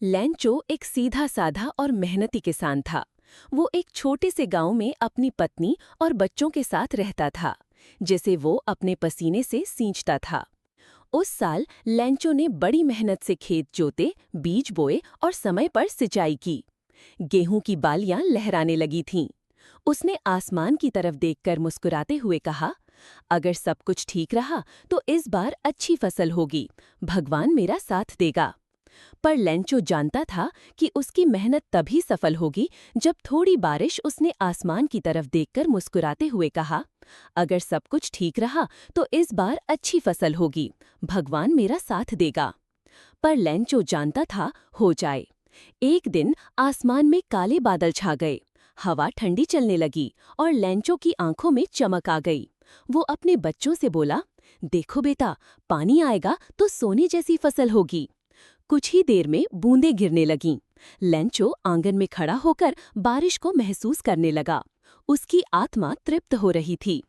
लैंचो एक सीधा साधा और मेहनती किसान था। वो एक छोटे से गांव में अपनी पत्नी और बच्चों के साथ रहता था, जिसे वो अपने पसीने से सींचता था। उस साल लैंचो ने बड़ी मेहनत से खेत जोते, बीज बोए और समय पर सिंचाई की। गेहूं की बालियां लहराने लगी थीं। उसने आसमान की तरफ देखकर मुस्कुराते हुए कहा, अगर सब कुछ ठीक रहा तो इस बार अच्छी फसल होगी। भगवान मेरा साथ देगा। पर लेंचो जानता था कि उसकी मेहनत तभी सफल होगी जब थोड़ी बारिश उसने आसमान की तरफ देखकर मुस्कुराते हुए कहा, अगर सब कुछ ठीक रहा तो इस बार अच्छी फसल होगी। भगवान मेरा साथ देगा। पर लेंचो जानता था, हो जाए। एक दिन आसमान में काले बादल छा गए। हवा ठंडी चलने लगी और लेंचो की आंखों में चमक आ गई। वो अपने बच्चों से बोला, देखो बेटा, पानी आएगा तो सोने जैसी फसल होगी। कुछ ही देर में बूंदें गिरने लगीं। लेंचो आंगन में खड़ा होकर बारिश को महसूस करने लगा। उसकी आत्मा तृप्त हो रही थी।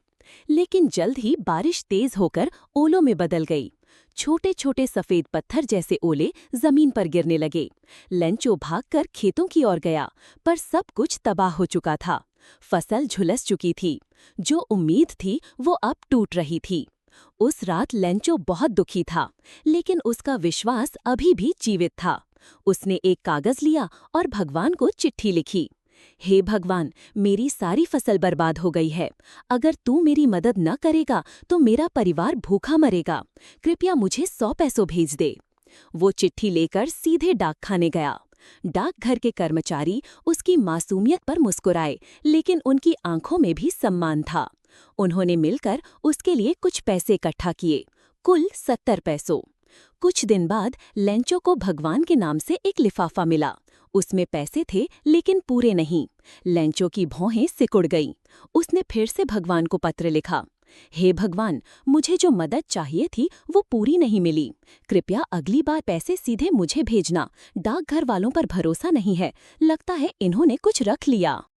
लेकिन जल्द ही बारिश तेज होकर ओलों में बदल गई। छोटे छोटे सफेद पत्थर जैसे ओले जमीन पर गिरने लगे। लेंचो भागकर खेतों की ओर गया, पर सब कुछ तबाह हो चुका था। फसल झुलस चुकी थी। जो उम्मीद थी वो अब टूट रही थी। उस रात लेंचो बहुत दुखी था, लेकिन उसका विश्वास अभी भी जीवित था। उसने एक कागज लिया और भगवान को चिट्ठी लिखी। हे भगवान, मेरी सारी फसल बर्बाद हो गई है। अगर तू मेरी मदद न करेगा तो मेरा परिवार भूखा मरेगा। कृपया मुझे 100 पैसों भेज दे। वो चिट्ठी लेकर सीधे डाकखाने गया। डाकघर के कर्मचारी उसकी मासूमियत पर मुस्कुराए, लेकिन उनकी आंखों में भी सम्मान था। उन्होंने मिलकर उसके लिए कुछ पैसे इकट्ठा किए, कुल 70 पैसों। कुछ दिन बाद लेंचो को भगवान के नाम से एक लिफाफा मिला। उसमें पैसे थे, लेकिन पूरे नहीं। लेंचो की भौहें सिकुड़ गईं। उसने फिर से भगवान को पत्र लिखा, हे भगवान, मुझे जो मदद चाहिए थी वो पूरी नहीं मिली। कृपया अगली बार पैसे सीधे मुझे भेजना। डाकघर वालों पर भरोसा नहीं है। लगता है इन्होंने कुछ रख लिया।